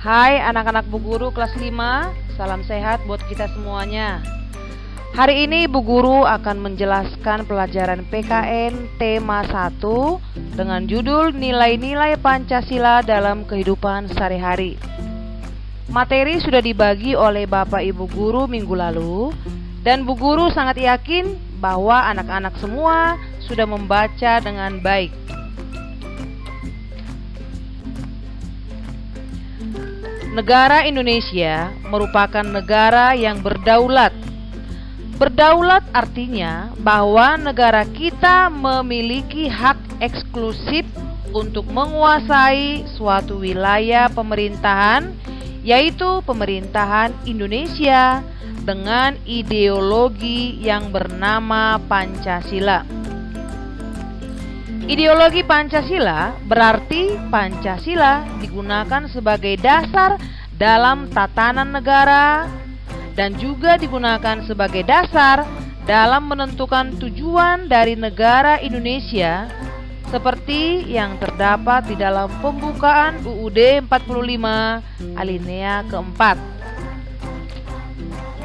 Hai anak-anak Bu Guru kelas 5, salam sehat buat kita semuanya. Hari ini Bu Guru akan menjelaskan pelajaran PKN tema 1 dengan judul Nilai-nilai Pancasila dalam kehidupan sehari-hari. Materi sudah dibagi oleh Bapak Ibu Guru minggu lalu, dan Bu Guru sangat yakin bahwa anak-anak semua sudah membaca dengan baik. Negara Indonesia merupakan negara yang berdaulat. Berdaulat artinya bahwa negara kita memiliki hak eksklusif untuk menguasai suatu wilayah pemerintahan, yaitu pemerintahan Indonesia dengan ideologi yang bernama Pancasila. Ideologi Pancasila berarti Pancasila digunakan sebagai dasar dalam tatanan negara dan juga digunakan sebagai dasar dalam menentukan tujuan dari negara Indonesia seperti yang terdapat di dalam pembukaan UUD 45 alinea keempat.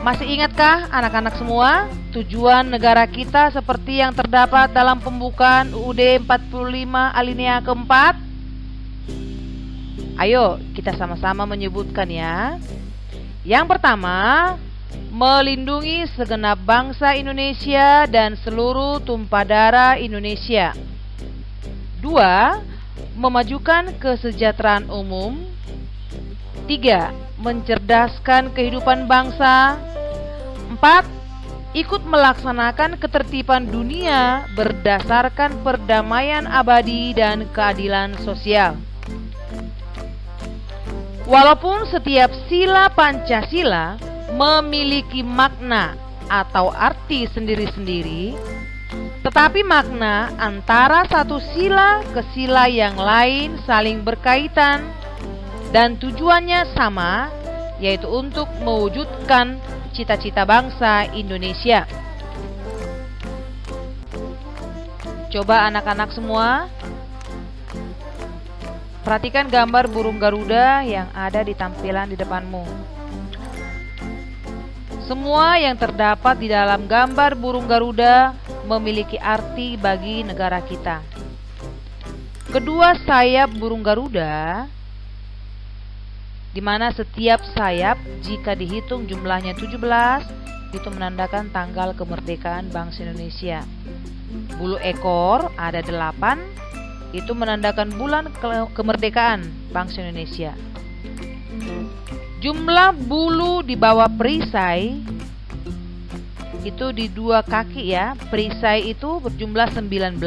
Masih ingatkah anak-anak semua tujuan negara kita seperti yang terdapat dalam pembukaan UUD 45 alinea keempat? Ayo kita sama-sama menyebutkan ya. Yang pertama, melindungi segenap bangsa Indonesia dan seluruh tumpah darah Indonesia. 2. Memajukan kesejahteraan umum. 3. Mencerdaskan kehidupan bangsa. 4. Ikut melaksanakan ketertiban dunia berdasarkan perdamaian abadi dan keadilan sosial. Walaupun setiap sila Pancasila memiliki makna atau arti sendiri-sendiri, tetapi makna antara satu sila ke sila yang lain saling berkaitan dan tujuannya sama, yaitu untuk mewujudkan cita-cita bangsa Indonesia. Coba anak-anak semua perhatikan gambar burung Garuda yang ada di tampilan di depanmu. Semua yang terdapat di dalam gambar burung Garuda memiliki arti bagi negara kita. Kedua sayap burung Garuda, di mana setiap sayap jika dihitung jumlahnya 17 itu menandakan tanggal kemerdekaan bangsa Indonesia. Bulu ekor ada 8, itu menandakan bulan kemerdekaan bangsa Indonesia. Jumlah bulu di bawah perisai itu di dua kaki ya. Perisai itu berjumlah 19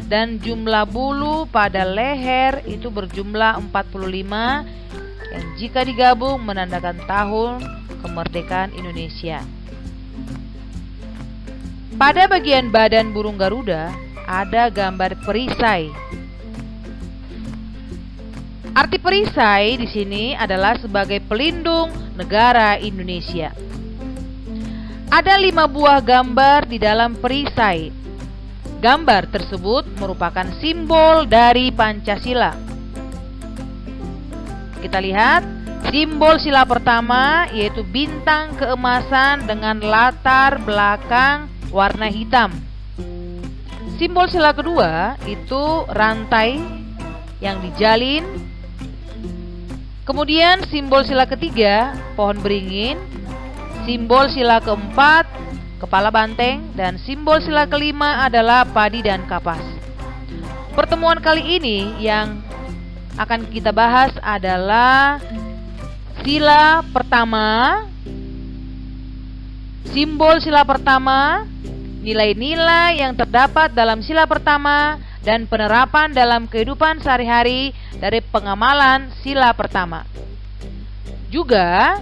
dan jumlah bulu pada leher itu berjumlah 45 yang jika digabung menandakan tahun kemerdekaan Indonesia. Pada bagian badan burung Garuda ada gambar perisai. Arti perisai di sini adalah sebagai pelindung negara Indonesia. Ada 5 buah gambar di dalam perisai. Gambar tersebut merupakan simbol dari Pancasila. Kita lihat simbol sila pertama yaitu bintang keemasan dengan latar belakang warna hitam. Simbol sila kedua itu rantai yang dijalin. Kemudian simbol sila ketiga pohon beringin. Simbol sila keempat kepala banteng, dan simbol sila kelima adalah padi dan kapas. Pertemuan kali ini yang akan kita bahas adalah sila pertama, simbol sila pertama, nilai-nilai yang terdapat dalam sila pertama, dan penerapan dalam kehidupan sehari-hari dari pengamalan sila pertama. Juga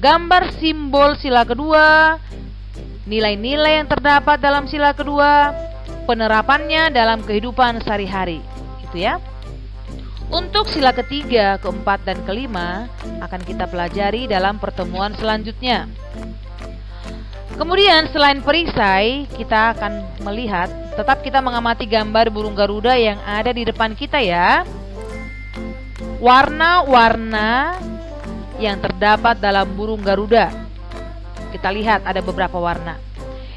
gambar simbol sila kedua, nilai-nilai yang terdapat dalam sila kedua, penerapannya dalam kehidupan sehari-hari. Ya. Untuk sila ketiga, keempat, dan kelima akan kita pelajari dalam pertemuan selanjutnya. Kemudian selain perisai, kita akan melihat, tetap kita mengamati gambar burung Garuda yang ada di depan kita ya. warna-warna yang terdapat dalam burung Garuda. Kita lihat ada beberapa warna.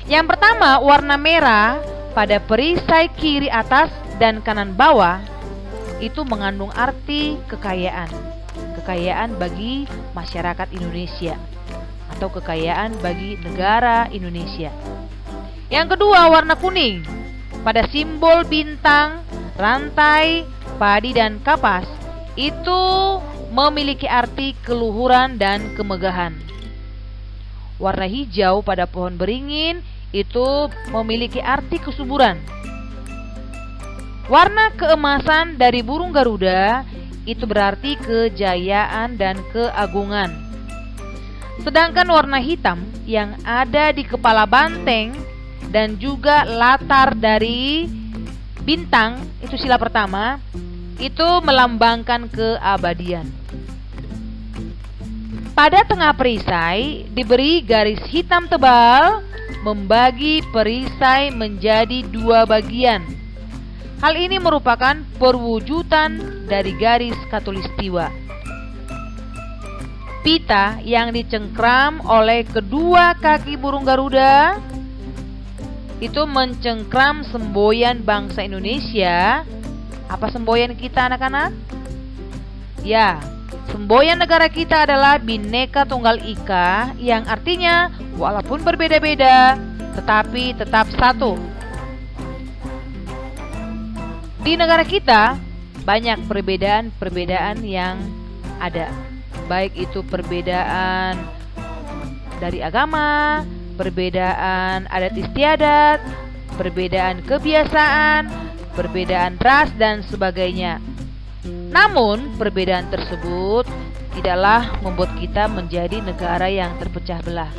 Yang pertama, warna merah pada perisai kiri atas dan kanan bawah itu mengandung arti kekayaan. Kekayaan bagi masyarakat Indonesia atau kekayaan bagi negara Indonesia. Yang kedua, warna kuning pada simbol bintang, rantai, padi dan kapas itu memiliki arti keluhuran dan kemegahan. Warna hijau pada pohon beringin itu memiliki arti kesuburan. Warna keemasan dari burung Garuda itu berarti kejayaan dan keagungan. Sedangkan warna hitam yang ada di kepala banteng dan juga latar dari bintang, itu sila pertama, itu melambangkan keabadian. Pada tengah perisai diberi garis hitam tebal membagi perisai menjadi dua bagian. Hal ini merupakan perwujudan dari garis khatulistiwa. Pita yang dicengkram oleh kedua kaki burung Garuda itu mencengkram semboyan bangsa Indonesia. Apa semboyan kita, anak-anak? Ya, semboyan negara kita adalah Bhinneka Tunggal Ika, yang artinya walaupun berbeda-beda tetapi tetap satu. Di negara kita banyak perbedaan-perbedaan yang ada, baik itu perbedaan dari agama, perbedaan adat istiadat, perbedaan kebiasaan, perbedaan ras dan sebagainya. Namun perbedaan tersebut tidaklah membuat kita menjadi negara yang terpecah belah.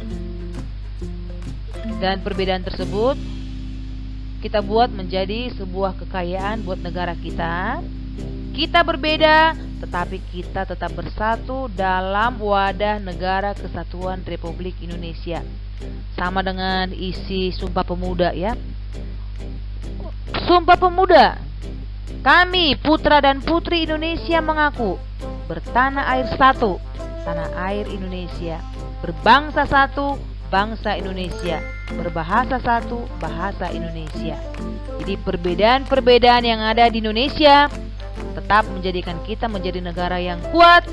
Dan perbedaan tersebut kita buat menjadi sebuah kekayaan buat negara kita. Kita berbeda, tetapi kita tetap bersatu dalam wadah Negara Kesatuan Republik Indonesia. Sama dengan isi Sumpah Pemuda ya. Sumpah Pemuda. Kami putra dan putri Indonesia mengaku bertanah air satu, tanah air Indonesia, berbangsa satu, bangsa Indonesia, berbahasa satu, bahasa Indonesia. Jadi perbedaan-perbedaan yang ada di Indonesia tetap menjadikan kita menjadi negara yang kuat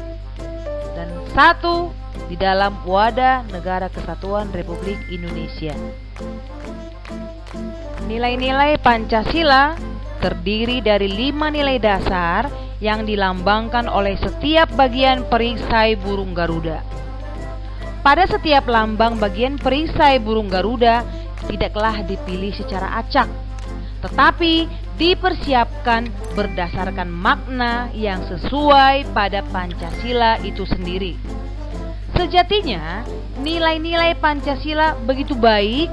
dan satu di dalam wadah Negara Kesatuan Republik Indonesia. Nilai-nilai Pancasila terdiri dari 5 nilai dasar yang dilambangkan oleh setiap bagian perisai burung Garuda. Pada setiap lambang bagian perisai burung Garuda tidaklah dipilih secara acak, tetapi dipersiapkan berdasarkan makna yang sesuai pada Pancasila itu sendiri. Sejatinya, nilai-nilai Pancasila begitu baik,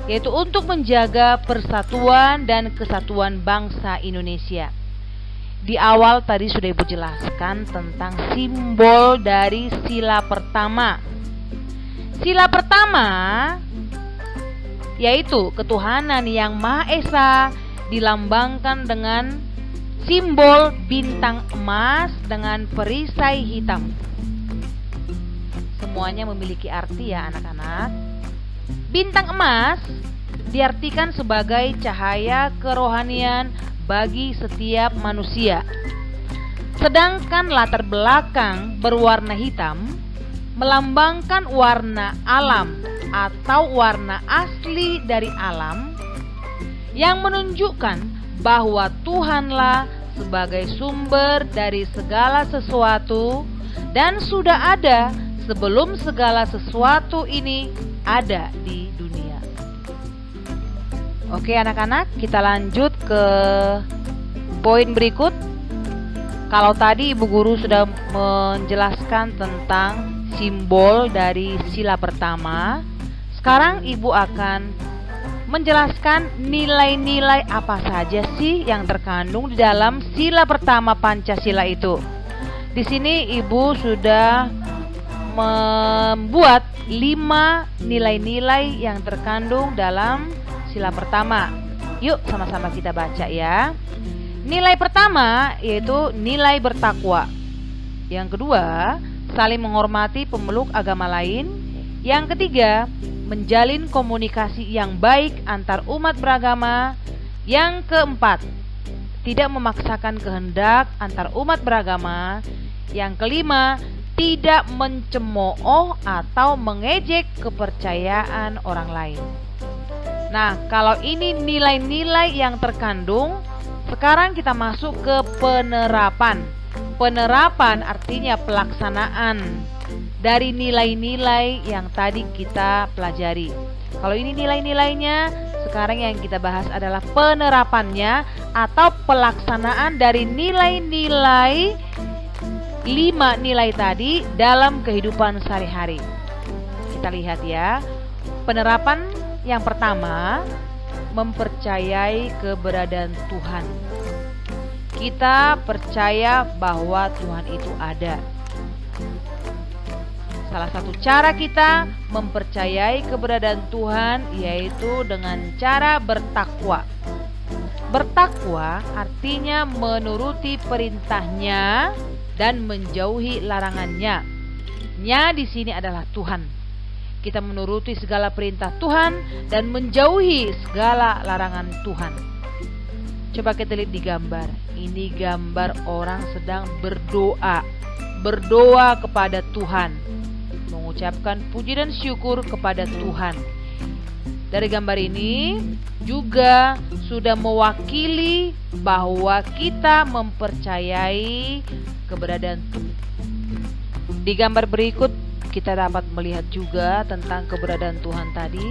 yaitu untuk menjaga persatuan dan kesatuan bangsa Indonesia. Di awal tadi sudah Ibu jelaskan tentang simbol dari sila pertama. Sila pertama yaitu ketuhanan yang Maha Esa dilambangkan dengan simbol bintang emas dengan perisai hitam. Semuanya memiliki arti ya anak-anak. Bintang emas diartikan sebagai cahaya kerohanian bagi setiap manusia. Sedangkan latar belakang berwarna hitam melambangkan warna alam atau warna asli dari alam yang menunjukkan bahwa Tuhanlah sebagai sumber dari segala sesuatu dan sudah ada sebelum segala sesuatu ini ada di dunia. Oke anak-anak, kita lanjut ke poin berikut. Kalau tadi Ibu Guru sudah menjelaskan tentang simbol dari sila pertama, sekarang Ibu akan menjelaskan nilai-nilai apa saja sih yang terkandung di dalam sila pertama Pancasila itu. Di sini Ibu sudah membuat 5 nilai-nilai yang terkandung dalam sila pertama. Yuk sama-sama kita baca ya. Nilai pertama yaitu nilai bertakwa. Yang kedua, saling menghormati pemeluk agama lain. Yang ketiga, menjalin komunikasi yang baik antar umat beragama. Yang keempat, tidak memaksakan kehendak antar umat beragama. Yang kelima, tidak mencemooh atau mengejek kepercayaan orang lain. Nah, kalau ini nilai-nilai yang terkandung, sekarang kita masuk ke penerapan. Penerapan artinya pelaksanaan dari nilai-nilai yang tadi kita pelajari. Kalau ini nilai-nilainya, sekarang yang kita bahas adalah penerapannya atau pelaksanaan dari nilai-nilai 5 nilai tadi dalam kehidupan sehari-hari. Kita lihat ya. Penerapan yang pertama, mempercayai keberadaan Tuhan. Kita percaya bahwa Tuhan itu ada. Salah satu cara kita mempercayai keberadaan Tuhan yaitu dengan cara bertakwa. Bertakwa artinya menuruti perintahnya dan menjauhi larangannya. Nya di sini adalah Tuhan. Kita menuruti segala perintah Tuhan dan menjauhi segala larangan Tuhan. Coba kita lihat di gambar. Ini gambar orang sedang berdoa. Berdoa kepada Tuhan. Mengucapkan puji dan syukur kepada Tuhan. Dari gambar ini juga sudah mewakili bahwa kita mempercayai keberadaan Tuhan. Di gambar berikut kita dapat melihat juga tentang keberadaan Tuhan tadi.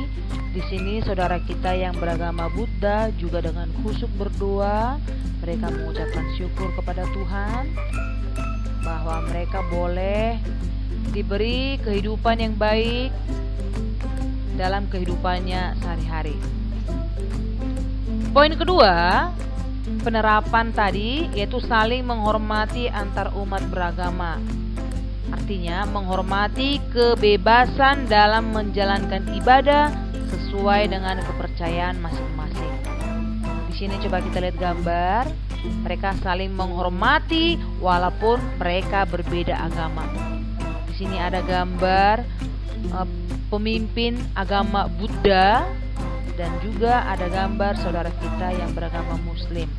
Di sini saudara kita yang beragama Buddha juga dengan khusyuk berdoa. Mereka mengucapkan syukur kepada Tuhan bahwa mereka boleh diberi kehidupan yang baik dalam kehidupannya sehari-hari. Poin kedua, penerapan tadi yaitu saling menghormati antar umat beragama. Artinya menghormati kebebasan dalam menjalankan ibadah sesuai dengan kepercayaan masing-masing. Di sini coba kita lihat gambar. Mereka saling menghormati walaupun mereka berbeda agama. Di sini ada gambar pemimpin agama Buddha dan juga ada gambar saudara kita yang beragama Muslim.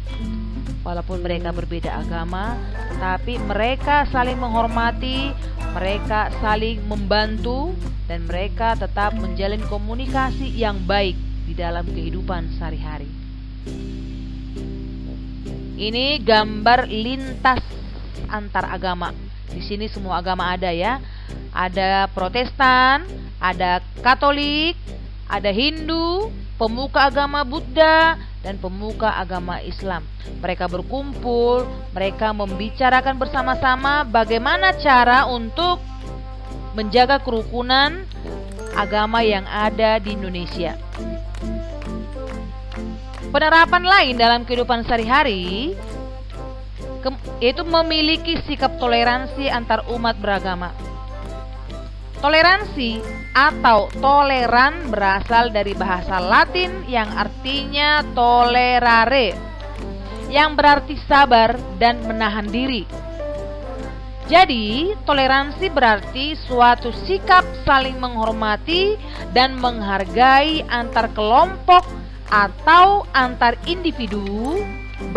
Walaupun mereka berbeda agama, tetapi mereka saling menghormati, mereka saling membantu, dan mereka tetap menjalin komunikasi yang baik di dalam kehidupan sehari-hari. Ini gambar lintas antar agama. Di sini semua agama ada ya. Ada Protestan, ada Katolik, ada Hindu, pemuka agama Buddha, dan pemuka agama Islam. Mereka berkumpul, mereka membicarakan bersama-sama bagaimana cara untuk menjaga kerukunan agama yang ada di Indonesia. Penerapan lain dalam kehidupan sehari-hari yaitu memiliki sikap toleransi antar umat beragama. Toleransi atau toleran berasal dari bahasa Latin yang artinya tolerare, yang berarti sabar dan menahan diri. Jadi, toleransi berarti suatu sikap saling menghormati dan menghargai antar kelompok atau antar individu,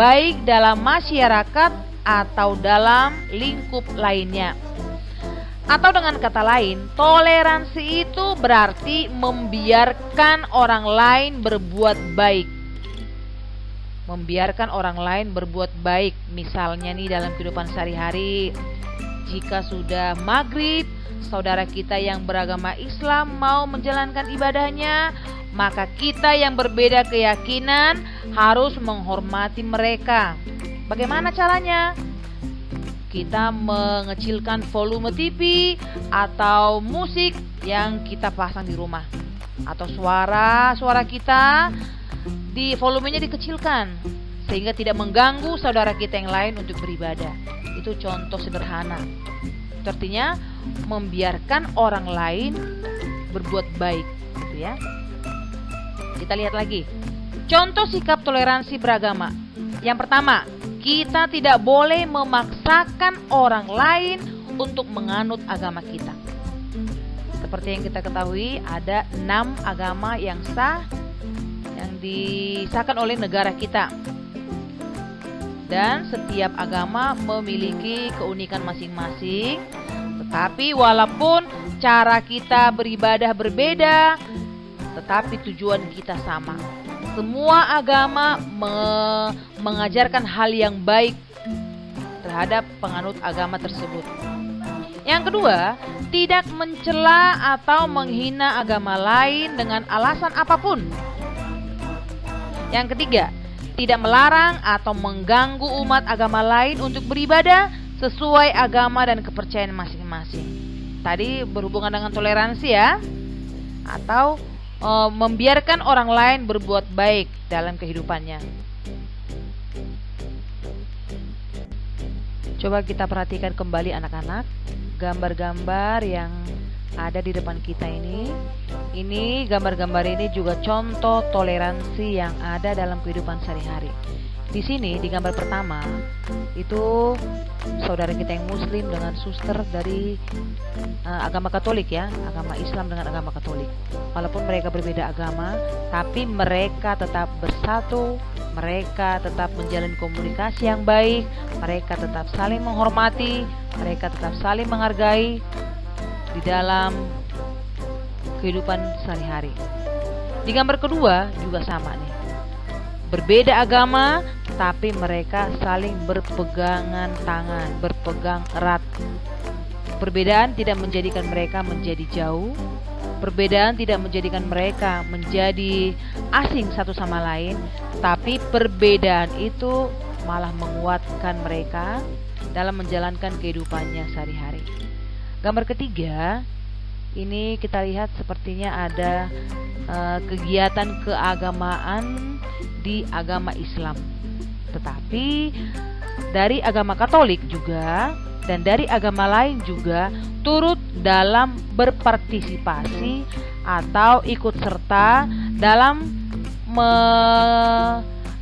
baik dalam masyarakat atau dalam lingkup lainnya. Atau dengan kata lain, toleransi itu berarti membiarkan orang lain berbuat baik. Membiarkan orang lain berbuat baik. Misalnya nih dalam kehidupan sehari-hari, jika sudah maghrib, saudara kita yang beragama Islam mau menjalankan ibadahnya, maka kita yang berbeda keyakinan harus menghormati mereka. Bagaimana caranya? Kita mengecilkan volume TV atau musik yang kita pasang di rumah, atau suara kita di volumenya dikecilkan sehingga tidak mengganggu saudara kita yang lain untuk beribadah. Itu contoh sederhana. Itu artinya membiarkan orang lain berbuat baik, gitu ya. Kita lihat lagi contoh sikap toleransi beragama. Yang pertama, Kita tidak boleh memaksakan orang lain untuk menganut agama kita. Seperti yang kita ketahui, ada 6 agama yang sah yang disahkan oleh negara kita. Dan setiap agama memiliki keunikan masing-masing. Tetapi walaupun cara kita beribadah berbeda, tetapi tujuan kita sama. Semua agama mengajarkan hal yang baik terhadap penganut agama tersebut. Yang kedua, tidak mencela atau menghina agama lain dengan alasan apapun. Yang ketiga, tidak melarang atau mengganggu umat agama lain untuk beribadah sesuai agama dan kepercayaan masing-masing. Tadi berhubungan dengan toleransi ya, atau membiarkan orang lain berbuat baik dalam kehidupannya. Coba kita perhatikan kembali anak-anak, gambar-gambar yang ada di depan kita ini. Ini gambar-gambar ini juga contoh toleransi yang ada dalam kehidupan sehari-hari. Di sini di gambar pertama itu saudara kita yang muslim dengan suster dari agama Katolik ya, agama Islam dengan agama Katolik. Walaupun mereka berbeda agama, tapi mereka tetap bersatu, mereka tetap menjalin komunikasi yang baik, mereka tetap saling menghormati, mereka tetap saling menghargai di dalam kehidupan sehari-hari. Di gambar kedua juga sama nih. Berbeda agama, tapi mereka saling berpegangan tangan, berpegang erat. Perbedaan tidak menjadikan mereka menjadi jauh. Perbedaan tidak menjadikan mereka menjadi asing satu sama lain, tapi perbedaan itu malah menguatkan mereka dalam menjalankan kehidupannya sehari-hari. Gambar ketiga, ini kita lihat sepertinya ada kegiatan keagamaan di agama Islam. Tetapi dari agama Katolik juga dan dari agama lain juga turut dalam berpartisipasi atau ikut serta dalam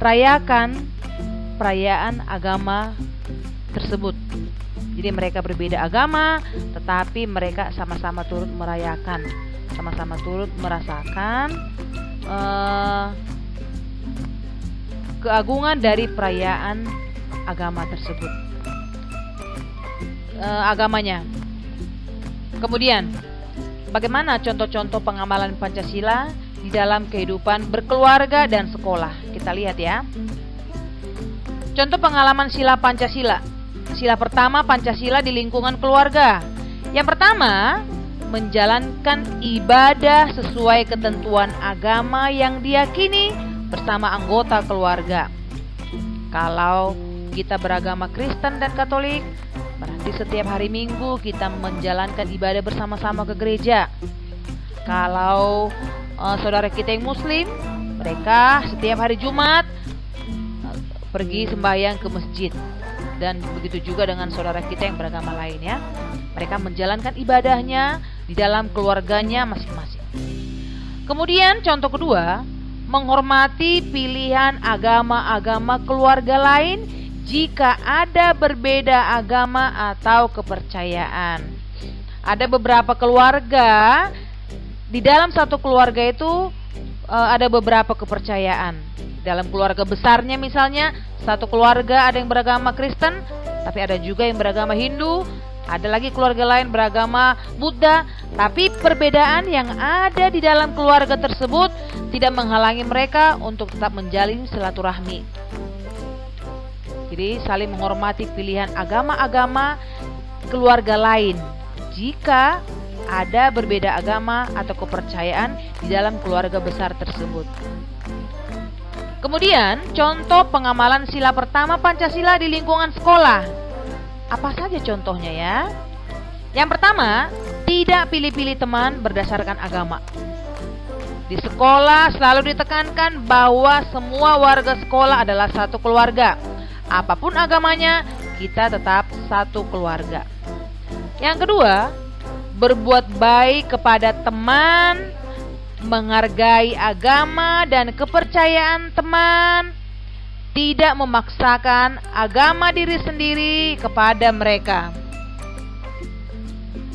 merayakan perayaan agama tersebut. Jadi mereka berbeda agama, tetapi mereka sama-sama turut merayakan, sama-sama turut merasakan keagungan dari perayaan agama tersebut, agamanya. Kemudian, bagaimana contoh-contoh pengamalan Pancasila di dalam kehidupan berkeluarga dan sekolah? Kita lihat ya. Contoh pengalaman sila Pancasila. Sila pertama Pancasila di lingkungan keluarga. Yang pertama, menjalankan ibadah sesuai ketentuan agama yang diyakini bersama anggota keluarga. Kalau kita beragama Kristen dan Katolik, berarti setiap hari Minggu kita menjalankan ibadah bersama-sama ke gereja. Kalau saudara kita yang Muslim, mereka setiap hari Jumat pergi sembahyang ke masjid. Dan begitu juga dengan saudara kita yang beragama lain ya. Mereka menjalankan ibadahnya di dalam keluarganya masing-masing. Kemudian contoh kedua, menghormati pilihan agama-agama keluarga lain jika ada berbeda agama atau kepercayaan. Ada beberapa keluarga, di dalam satu keluarga itu ada beberapa kepercayaan. Dalam keluarga besarnya misalnya, satu keluarga ada yang beragama Kristen, tapi ada juga yang beragama Hindu, ada lagi keluarga lain beragama Buddha, tapi perbedaan yang ada di dalam keluarga tersebut tidak menghalangi mereka untuk tetap menjalin silaturahmi. Jadi saling menghormati pilihan agama-agama keluarga lain jika ada berbeda agama atau kepercayaan di dalam keluarga besar tersebut. Kemudian contoh pengamalan sila pertama Pancasila di lingkungan sekolah. Apa saja contohnya ya? Yang pertama, tidak pilih-pilih teman berdasarkan agama. Di sekolah selalu ditekankan bahwa semua warga sekolah adalah satu keluarga. Apapun agamanya, kita tetap satu keluarga. Yang kedua, berbuat baik kepada teman, menghargai agama dan kepercayaan teman, tidak memaksakan agama diri sendiri kepada mereka.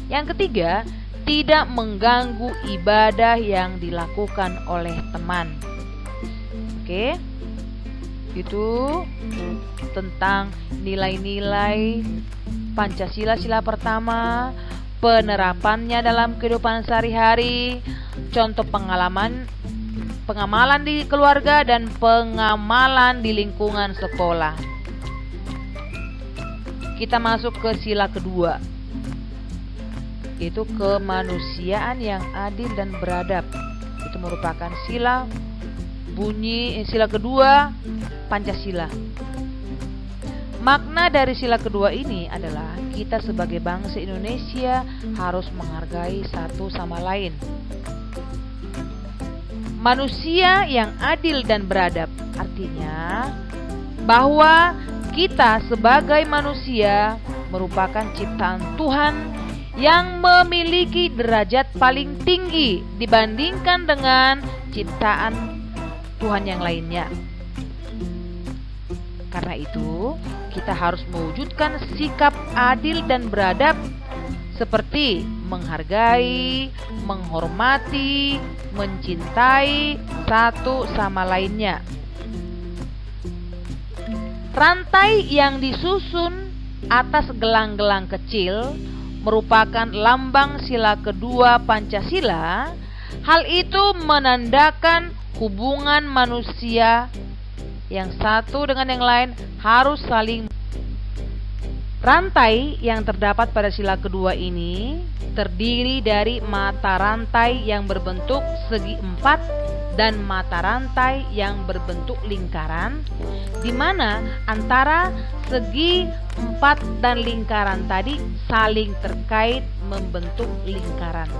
Yang ketiga, tidak mengganggu ibadah yang dilakukan oleh teman. Oke, itu tentang nilai-nilai Pancasila sila pertama, penerapannya dalam kehidupan sehari-hari, contoh pengamalan di keluarga dan pengamalan di lingkungan sekolah. Kita masuk ke sila kedua, yaitu kemanusiaan yang adil dan beradab. Itu merupakan sila kedua Pancasila. Makna dari sila kedua ini adalah kita sebagai bangsa Indonesia harus menghargai satu sama lain. Manusia yang adil dan beradab artinya bahwa kita sebagai manusia merupakan ciptaan Tuhan yang memiliki derajat paling tinggi dibandingkan dengan ciptaan Tuhan yang lainnya. Karena itu, kita harus mewujudkan sikap adil dan beradab seperti menghargai, menghormati, mencintai satu sama lainnya. Rantai yang disusun atas gelang-gelang kecil merupakan lambang sila kedua Pancasila. Hal itu menandakan hubungan manusia yang satu dengan yang lain harus saling. Rantai yang terdapat pada sila kedua ini terdiri dari mata rantai yang berbentuk segi empat dan mata rantai yang berbentuk lingkaran, di mana antara segi empat dan lingkaran tadi saling terkait membentuk lingkaran.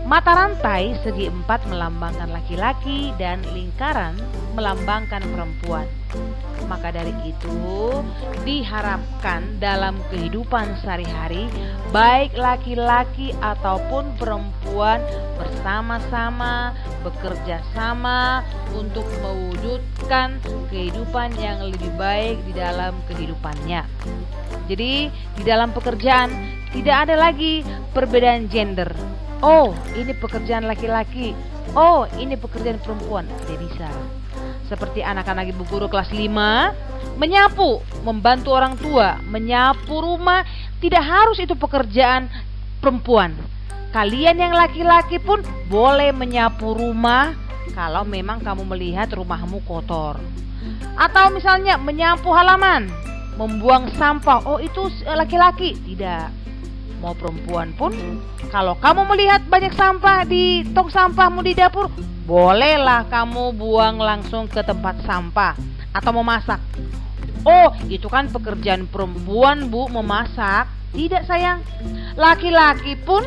Mata rantai segi empat melambangkan laki-laki dan lingkaran melambangkan perempuan. Maka dari itu diharapkan dalam kehidupan sehari-hari baik laki-laki ataupun perempuan bersama-sama bekerja sama untuk mewujudkan kehidupan yang lebih baik di dalam kehidupannya. Jadi di dalam pekerjaan tidak ada lagi perbedaan gender. Oh, ini pekerjaan laki-laki. Oh, ini pekerjaan perempuan. Tidak bisa. Seperti anak-anak ibu guru kelas 5, menyapu, membantu orang tua, menyapu rumah, tidak harus itu pekerjaan perempuan. Kalian yang laki-laki pun boleh menyapu rumah kalau memang kamu melihat rumahmu kotor. Atau misalnya menyapu halaman, membuang sampah. Oh, itu laki-laki. Tidak. Mau perempuan pun, kalau kamu melihat banyak sampah di tong sampahmu di dapur, bolehlah kamu buang langsung ke tempat sampah. Atau memasak. Oh, itu kan pekerjaan perempuan, Bu, memasak. Tidak, sayang. Laki-laki pun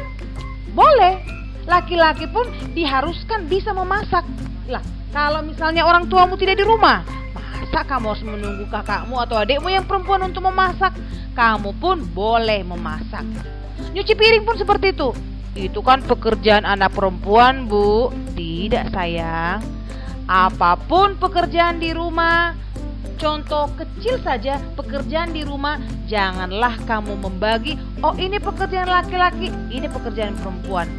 boleh. Laki-laki pun diharuskan bisa memasak. Lah, kalau misalnya orang tuamu tidak di rumah, masa kamu harus menunggu kakakmu atau adikmu yang perempuan untuk memasak? Kamu pun boleh memasak. Nyuci piring pun seperti itu. Itu kan pekerjaan anak perempuan, Bu. Tidak, sayang. Apapun pekerjaan di rumah, contoh kecil saja pekerjaan di rumah, janganlah kamu membagi. Oh, ini pekerjaan laki-laki, ini pekerjaan perempuan.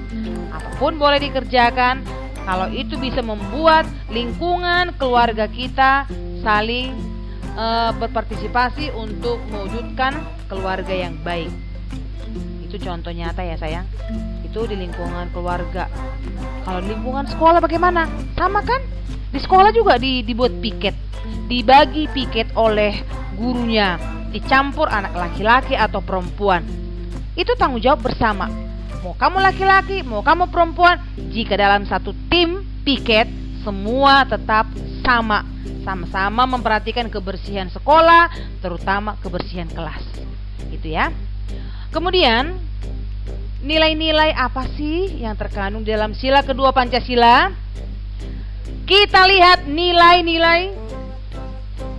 Apapun boleh dikerjakan kalau itu bisa membuat lingkungan keluarga kita saling berpartisipasi untuk mewujudkan keluarga yang baik. Itu contoh nyata ya, sayang. Itu di lingkungan keluarga. Kalau di lingkungan sekolah bagaimana? Sama kan? Di sekolah juga dibuat piket, dibagi piket oleh gurunya, dicampur anak laki-laki atau perempuan. Itu tanggung jawab bersama. Mau kamu laki-laki, mau kamu perempuan, jika dalam satu tim piket, semua tetap sama-sama memperhatikan kebersihan sekolah, terutama kebersihan kelas. Itu ya. Kemudian nilai-nilai apa sih yang terkandung dalam sila kedua Pancasila? Kita lihat nilai-nilai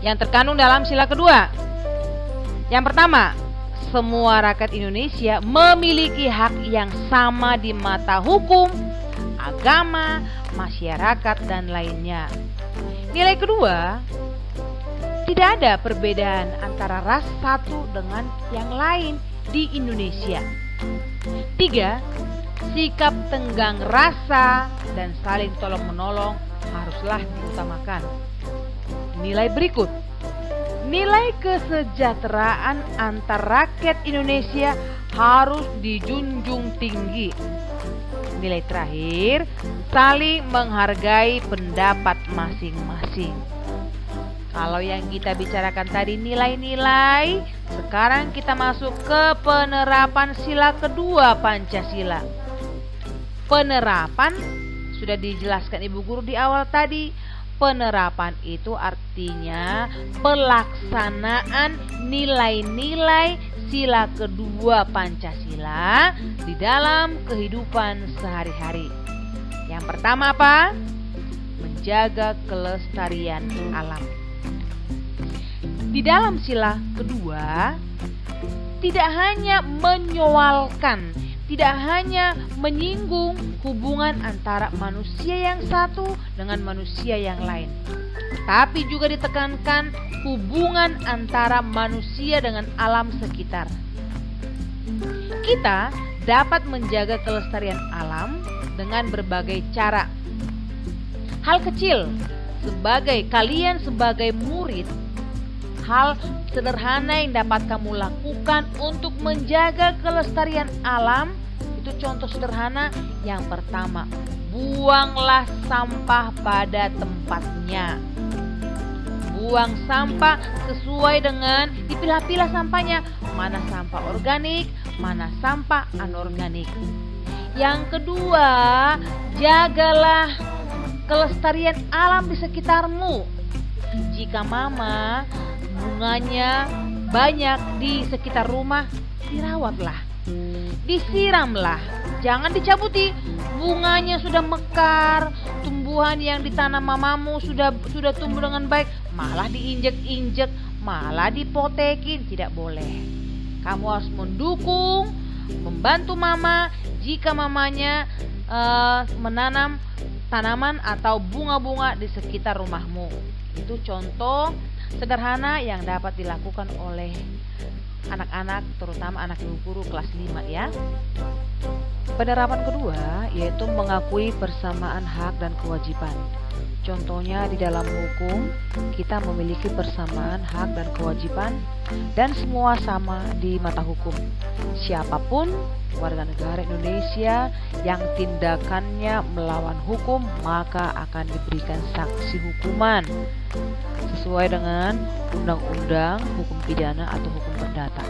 yang terkandung dalam sila kedua. Yang pertama, semua rakyat Indonesia memiliki hak yang sama di mata hukum, agama, masyarakat, dan lainnya. Nilai kedua, tidak ada perbedaan antara ras satu dengan yang lain di Indonesia. 3. Sikap tenggang rasa dan saling tolong-menolong haruslah diutamakan. Nilai berikut, nilai kesejahteraan antar rakyat Indonesia harus dijunjung tinggi. Nilai terakhir, saling menghargai pendapat masing-masing. Kalau yang kita bicarakan tadi nilai-nilai, sekarang kita masuk ke penerapan sila kedua Pancasila. Penerapan sudah dijelaskan Ibu Guru di awal tadi. Penerapan itu artinya pelaksanaan nilai-nilai sila kedua Pancasila di dalam kehidupan sehari-hari. Yang pertama apa? Menjaga kelestarian alam. Di dalam sila kedua, tidak hanya menyoalkan, tidak hanya menyinggung hubungan antara manusia yang satu dengan manusia yang lain, tapi juga ditekankan hubungan antara manusia dengan alam sekitar. Kita dapat menjaga kelestarian alam dengan berbagai cara. Hal kecil, kalian sebagai murid, hal sederhana yang dapat kamu lakukan untuk menjaga kelestarian alam itu contoh sederhana. Yang pertama, buanglah sampah pada tempatnya. Buang sampah sesuai dengan dipilah-pilah sampahnya, mana sampah organik, mana sampah anorganik. Yang kedua, jagalah kelestarian alam di sekitarmu. Jika mama bunganya banyak di sekitar rumah, dirawatlah, disiramlah, jangan dicabuti. Bunganya sudah mekar, tumbuhan yang ditanam mamamu sudah tumbuh dengan baik, malah diinjek-injek, malah dipotekin, tidak boleh. Kamu harus mendukung, membantu mama jika mamanya menanam tanaman atau bunga-bunga di sekitar rumahmu. Itu contoh sederhana yang dapat dilakukan oleh anak-anak, terutama anak Ibu Guru kelas 5 ya. Penerapan kedua yaitu mengakui persamaan hak dan kewajiban. Contohnya di dalam hukum, kita memiliki persamaan hak dan kewajiban dan semua sama di mata hukum. Siapapun warga negara Indonesia yang tindakannya melawan hukum maka akan diberikan sanksi hukuman sesuai dengan undang-undang hukum pidana atau hukum perdata.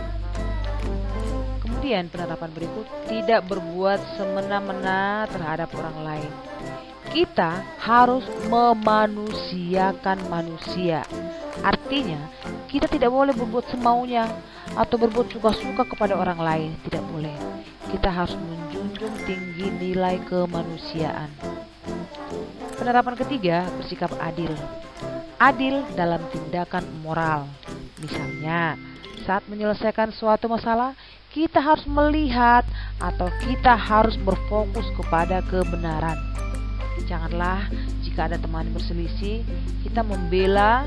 Kemudian penerapan berikut, tidak berbuat semena-mena terhadap orang lain. Kita harus memanusiakan manusia. Artinya, kita tidak boleh berbuat semaunya atau berbuat suka-suka kepada orang lain, tidak boleh. Kita harus menjunjung tinggi nilai kemanusiaan. Penerapan ketiga, bersikap adil. Adil dalam tindakan moral. Misalnya, saat menyelesaikan suatu masalah, kita harus melihat atau kita harus berfokus kepada kebenaran. Janganlah jika ada teman berselisih, kita membela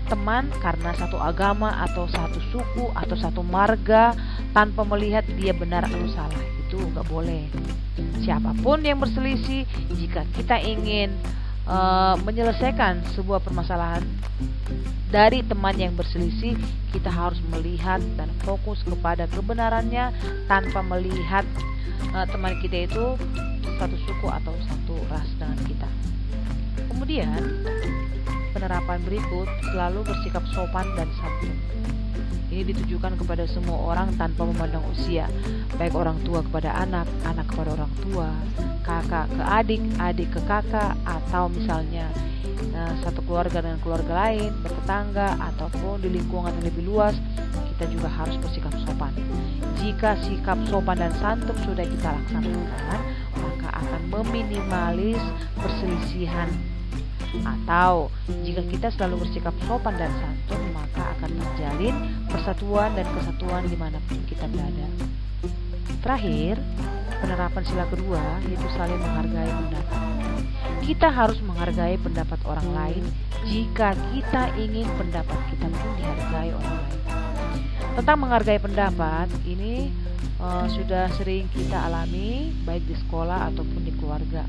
teman karena satu agama atau satu suku atau satu marga tanpa melihat dia benar atau salah. Itu nggak boleh. Siapapun yang berselisih, jika kita ingin menyelesaikan sebuah permasalahan dari teman yang berselisih, kita harus melihat dan fokus kepada kebenarannya tanpa melihat teman kita itu satu suku atau satu ras dengan kita. Kemudian penerapan berikut, selalu bersikap sopan dan santun. Ini ditujukan kepada semua orang tanpa memandang usia, baik orang tua kepada anak, anak kepada orang tua, kakak ke adik, adik ke kakak, atau misalnya satu keluarga dengan keluarga lain, bertetangga, ataupun di lingkungan yang lebih luas. Kita juga harus bersikap sopan. Jika sikap sopan dan santun sudah kita laksanakan, maka akan meminimalis perselisihan. Atau jika kita selalu bersikap sopan dan santun, maka akan terjalin persatuan dan kesatuan dimanapun kita berada. Terakhir, penerapan sila kedua yaitu saling menghargai pendapat. Kita harus menghargai pendapat orang lain jika kita ingin pendapat kita pun dihargai orang lain. Tentang menghargai pendapat ini sudah sering kita alami baik di sekolah ataupun di keluarga.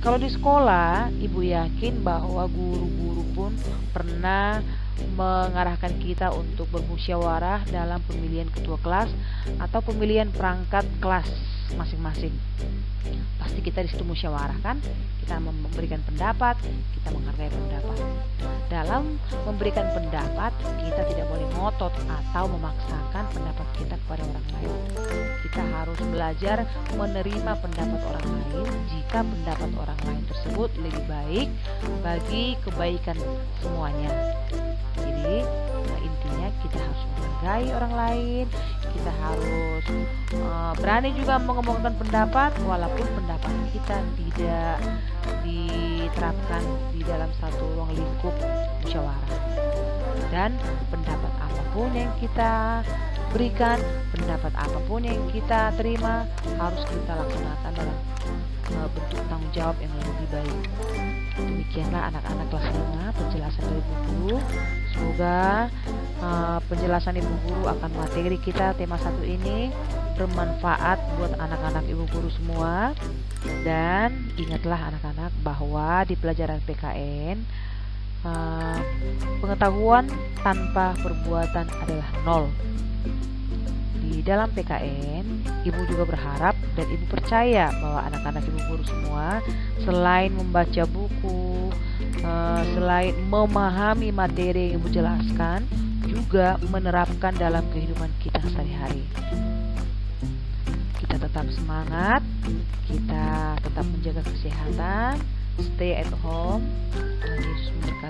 Kalau di sekolah, Ibu yakin bahwa guru-guru pun pernah mengarahkan kita untuk bermusyawarah dalam pemilihan ketua kelas atau pemilihan perangkat kelas masing-masing. Pasti kita di situ musyawarah kan? Kita memberikan pendapat, kita menghargai pendapat. Dalam memberikan pendapat, kita tidak boleh ngotot atau memaksakan pendapat kita kepada orang lain. Kita harus belajar menerima pendapat orang lain jika pendapat orang lain tersebut lebih baik bagi kebaikan semuanya. Jadi intinya kita harus menghargai orang lain, kita harus berani juga mengomongkan pendapat walaupun pendapat kita tidak diterapkan di dalam satu ruang lingkup musyawarah. Dan pendapat apapun yang kita berikan, pendapat apapun yang kita terima harus kita laksanakan dalam bentuk tanggung jawab yang lebih baik. Demikianlah anak-anak kelas 5 penjelasan dari Ibu Guru. Semoga penjelasan Ibu Guru akan materi kita tema 1 ini bermanfaat buat anak-anak Ibu Guru semua. Dan ingatlah anak-anak bahwa di pelajaran PKN pengetahuan tanpa perbuatan adalah 0. Di dalam PKN, Ibu juga berharap dan Ibu percaya bahwa anak-anak Ibu Guru semua selain membaca buku, selain memahami materi yang Ibu jelaskan, juga menerapkan dalam kehidupan kita sehari-hari. Kita tetap semangat, kita tetap menjaga kesehatan, stay at home, Tuhan Yesus memberkati.